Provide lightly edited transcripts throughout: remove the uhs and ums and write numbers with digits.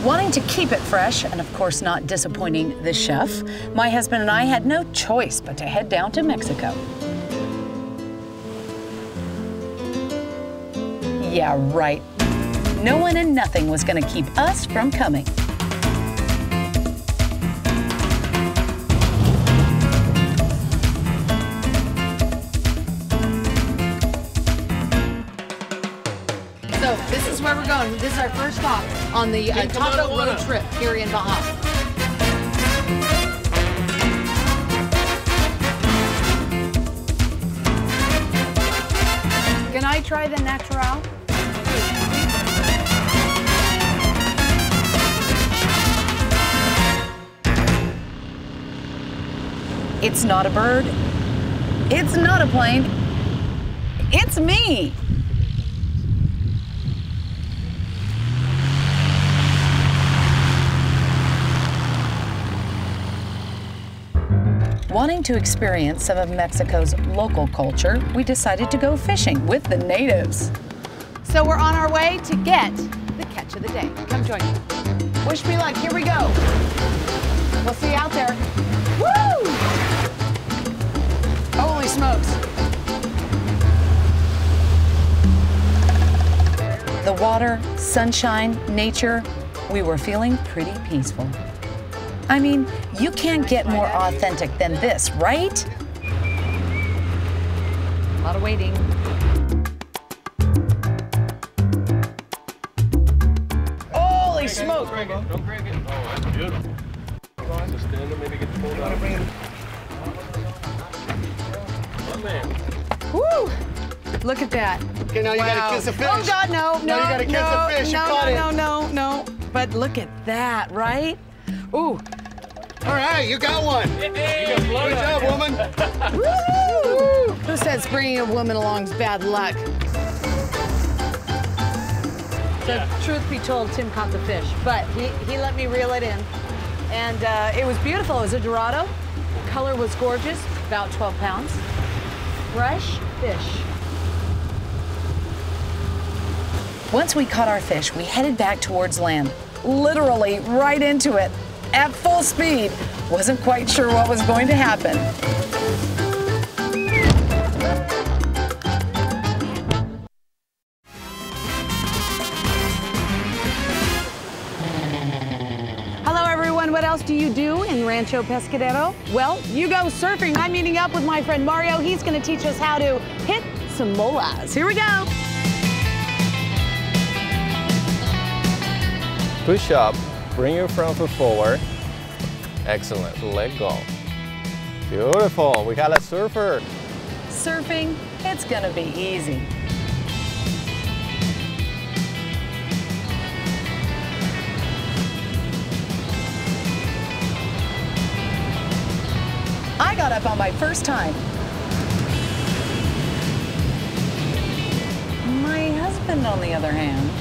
Wanting to keep it fresh, and of course not disappointing the chef, my husband and I had no choice but to head down to Mexico. Yeah, right. No one and nothing was going to keep us from coming. So this is where we're going. This is our first stop on the taco road trip here in Baja. Can I try the natural? It's not a bird. It's not a plane. It's me. Wanting to experience some of Mexico's local culture, we decided to go fishing with the natives. So we're on our way to get the catch of the day. Come join me. Wish me luck. Here we go. We'll see you out there. Woo! Holy smokes. The water, sunshine, nature, we were feeling pretty peaceful. I mean, you can't get more authentic than this, right? A lot of waiting. Holy smoke! Don't break it. Oh, that's beautiful. Just stand there, maybe get the boat out. Oh, man. Woo! Look at that. Okay, now you gotta kiss a fish. Oh God, no, no, Now you gotta kiss a fish. You caught it. No. But look at that, right? Ooh. All right, you got one. Hey, Good job, woman. Woo! Who says bringing a woman along is bad luck? So, truth be told, Tim caught the fish, but he let me reel it in. And it was beautiful. It was a Dorado. Color was gorgeous, about 12 pounds. Fresh fish. Once we caught our fish, we headed back towards land, literally right into it, at full speed. Wasn't quite sure what was going to happen. Hello, everyone. What else do you do in Rancho Pescadero? Well, you go surfing. I'm meeting up with my friend Mario. He's going to teach us how to hit some molas. Here we go. Push up, bring your front foot forward. Excellent, let go. Beautiful, we got a surfer. Surfing, it's gonna be easy. I got up on my first time. My husband, on the other hand,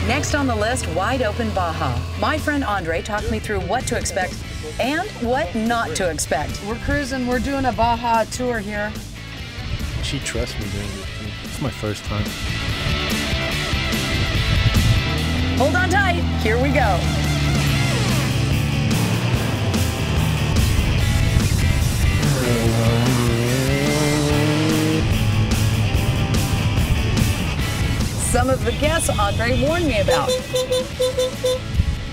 next on the list, wide open Baja. My friend Andre talked me through what to expect and what not to expect. We're cruising. We're doing a Baja tour here. She trusts me doing this. It's my first time. Hold on tight. Here we go. Some of the guests Andre warned me about.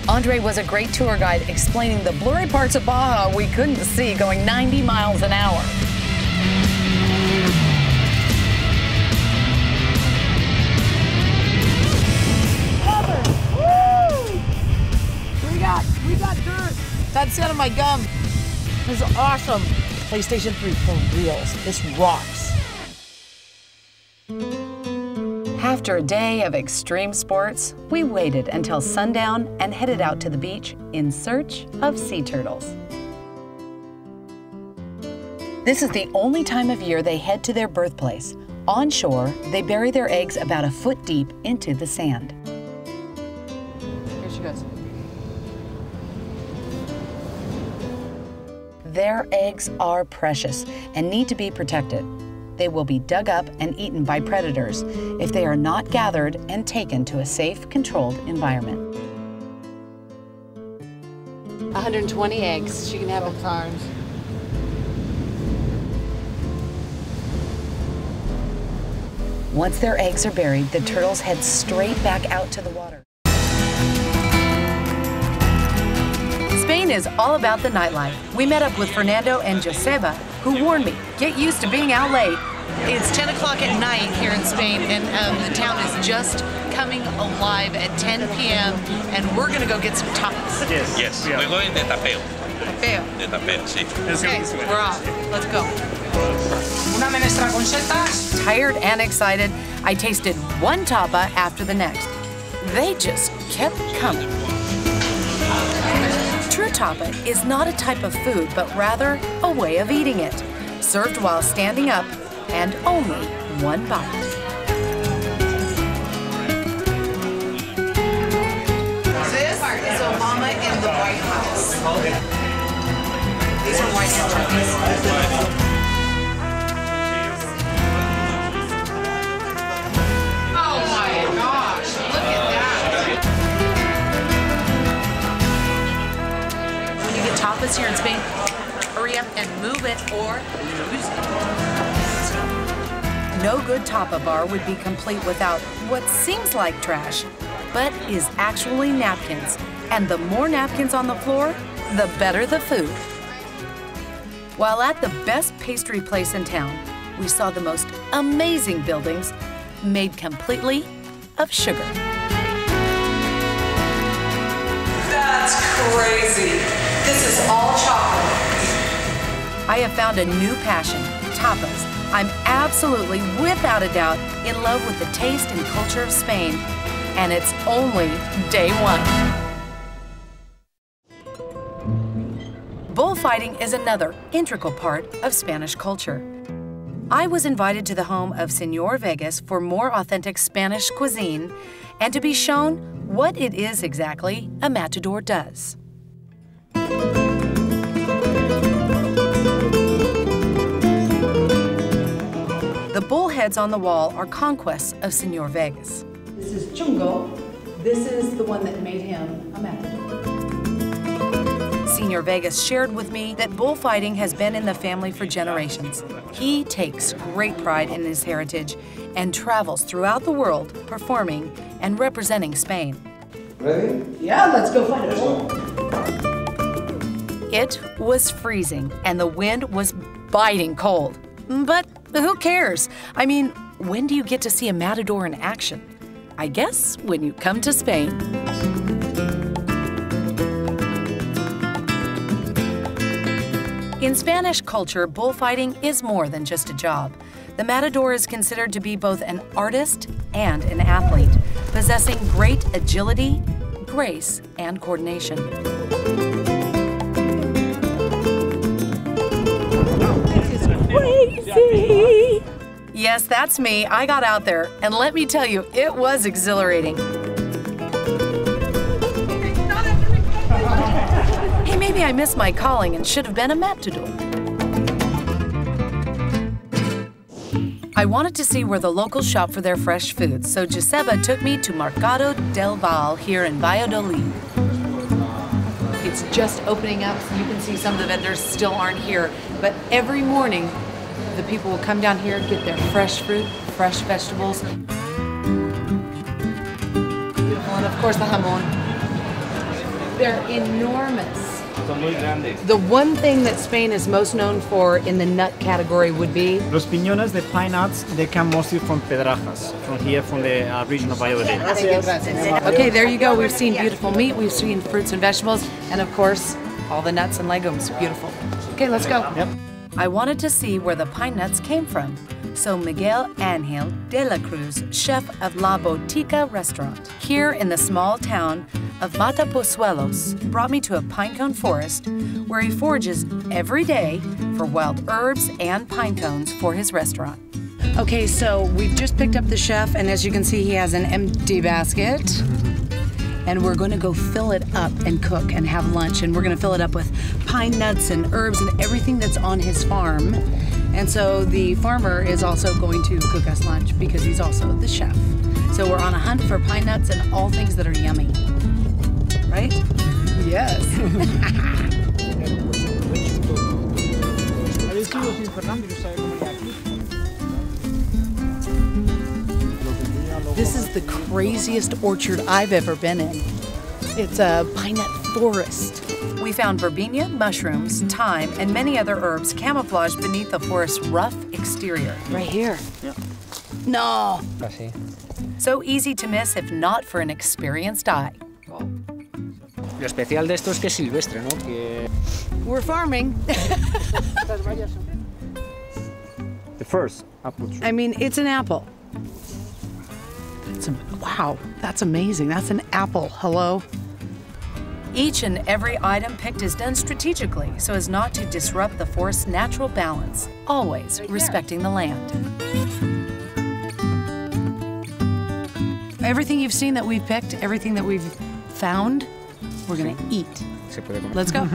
Andre was a great tour guide explaining the blurry parts of Baja we couldn't see going 90 miles an hour. We got dirt. That's out of my gum. This is awesome. PlayStation 3 for reals. This rocks. After a day of extreme sports, we waited until sundown and headed out to the beach in search of sea turtles. This is the only time of year they head to their birthplace. On shore, they bury their eggs about a foot deep into the sand. Here she goes. Their eggs are precious and need to be protected. They will be dug up and eaten by predators if they are not gathered and taken to a safe, controlled environment. 120 eggs. She can have them times. Once their eggs are buried, the turtles head straight back out to the water. Spain is all about the nightlife. We met up with Fernando and Joseba, who warned me, get used to being out late. It's 10 o'clock at night here in Spain, and the town is just coming alive at 10 p.m., and we're gonna go get some tapas. Yes, we're going de tapeo. Tapeo. De tapeo, sí. Okay, we're off. Let's go. Una menestra con setas. Tired and excited, I tasted one tapa after the next. They just kept coming. True tapa is not a type of food, but rather a way of eating it, served while standing up and only one bite. This is Obama in the White House. These are White House turkeys. Oh my gosh, look at that. When you get tapas here in Spain, hurry up and move it or lose it. No good tapa bar would be complete without what seems like trash, but is actually napkins. And the more napkins on the floor, the better the food. While at the best pastry place in town, we saw the most amazing buildings made completely of sugar. That's crazy. This is all chocolate. I have found a new passion, tapas. I'm absolutely, without a doubt, in love with the taste and culture of Spain, and it's only day one. Bullfighting is another integral part of Spanish culture. I was invited to the home of Senor Vegas for more authentic Spanish cuisine and to be shown what it is exactly a matador does. The bullheads on the wall are conquests of Senor Vegas. This is Chungo. This is the one that made him a matador. Senor Vegas shared with me that bullfighting has been in the family for generations. He takes great pride in his heritage and travels throughout the world performing and representing Spain. Ready? Yeah, let's go find a bull. It was freezing and the wind was biting cold. But who cares? I mean, when do you get to see a matador in action? I guess when you come to Spain. In Spanish culture, bullfighting is more than just a job. The matador is considered to be both an artist and an athlete, possessing great agility, grace, and coordination. Crazy! Yes, that's me. I got out there, and let me tell you, it was exhilarating. Hey, maybe I missed my calling and should have been a matador. I wanted to see where the locals shop for their fresh foods, so Joseba took me to Mercado del Val here in Valladolid. It's just opening up, so you can see some of the vendors still aren't here. But every morning, the people will come down here, get their fresh fruit, fresh vegetables. Beautiful, and of course the jamón. They're enormous. The one thing that Spain is most known for in the nut category would be? Los piñones, the pine nuts, they come mostly from Pedrajas, from here, from the region of Valladolid. Okay, there you go. We've seen beautiful meat, we've seen fruits and vegetables, and of course, all the nuts and legumes. Beautiful. Okay, let's go. Yep. I wanted to see where the pine nuts came from, so Miguel Angel de la Cruz, chef of La Botica restaurant, here in the small town of Matapozuelos, brought me to a pinecone forest where he forages every day for wild herbs and pine cones for his restaurant. Okay, so we've just picked up the chef, and as you can see, he has an empty basket. and we're going to go fill it up and cook and have lunch, and we're going to fill it up with pine nuts and herbs and everything that's on his farm. And so the farmer is also going to cook us lunch because he's also the chef. So we're on a hunt for pine nuts and all things that are yummy. Right? Yes. This is the craziest orchard I've ever been in. It's a pine nut forest. We found verbena, mushrooms, thyme, and many other herbs camouflaged beneath the forest's rough exterior. Right here. Yeah. No. Así. So easy to miss if not for an experienced eye. Lo especial de esto es que es silvestre, ¿no? Que... We're farming. The first apple tree. I mean, it's an apple. Wow, that's amazing. That's an apple. Hello? Each and every item picked is done strategically so as not to disrupt the forest's natural balance, always respecting the land. Everything you've seen that we've picked, everything that we've found, we're gonna eat. Let's go.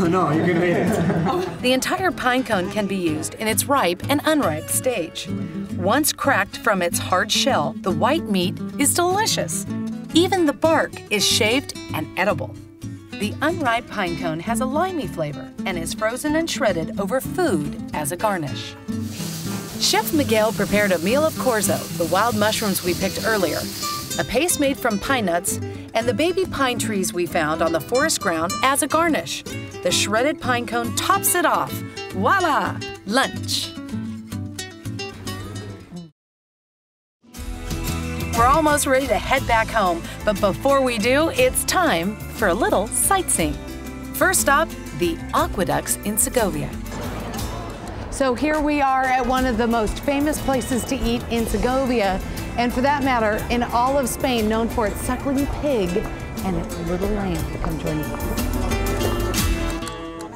No, you can eat it. The entire pine cone can be used in its ripe and unripe stage. Once cracked from its hard shell, the white meat is delicious. Even the bark is shaved and edible. The unripe pine cone has a limey flavor and is frozen and shredded over food as a garnish. Chef Miguel prepared a meal of corzo, the wild mushrooms we picked earlier, a paste made from pine nuts, and the baby pine trees we found on the forest ground as a garnish. The shredded pine cone tops it off. Voila! Lunch. We're almost ready to head back home, but before we do, it's time for a little sightseeing. First stop, the aqueducts in Segovia. So here we are at one of the most famous places to eat in Segovia, and for that matter, in all of Spain, known for its suckling pig and its little lamb. Come join me.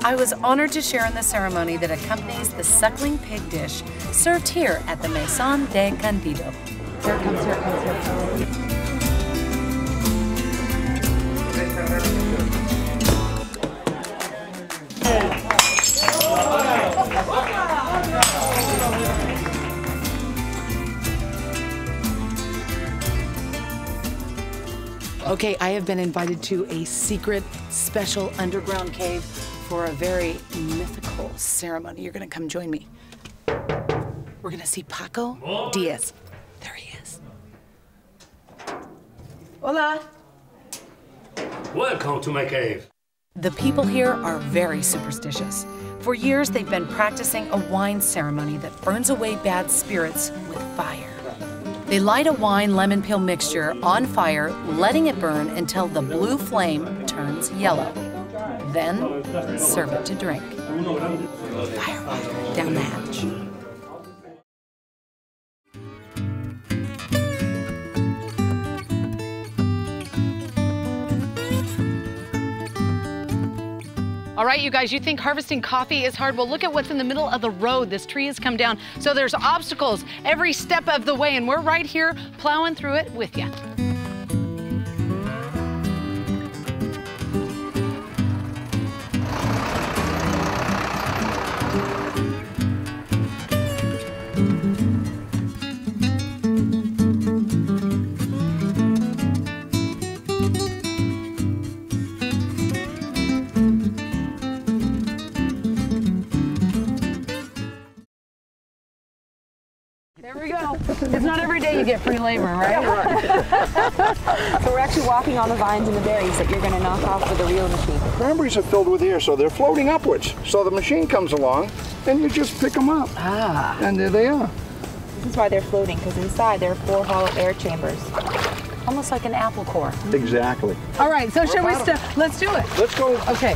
I was honored to share in the ceremony that accompanies the suckling pig dish served here at the Maison de Candido. Here it comes, here it comes, here it comes. Okay, I have been invited to a secret, special underground cave for a very mythical ceremony. You're gonna come join me. We're gonna see Paco Diaz. There he is. Hola. Welcome to my cave. The people here are very superstitious. For years, they've been practicing a wine ceremony that burns away bad spirits with fire. They light a wine lemon peel mixture on fire, letting it burn until the blue flame turns yellow. Then serve it to drink. Fire, fire, down the hatch. All right, you guys, you think harvesting coffee is hard? Well, look at what's in the middle of the road. This tree has come down, so there's obstacles every step of the way, and we're right here plowing through it with you. There we go. It's not every day you get free labor, right? So we're actually walking on the vines and the berries that you're going to knock off with the real machine. Cranberries are filled with air, so they're floating upwards. So the machine comes along, and you just pick them up. Ah. And there they are. This is why they're floating, because inside there are 4 hollow air chambers. Almost like an apple core. Exactly. All right, so shall we start? Let's do it. Let's go. Okay.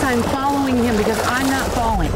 I'm following him because I'm not falling.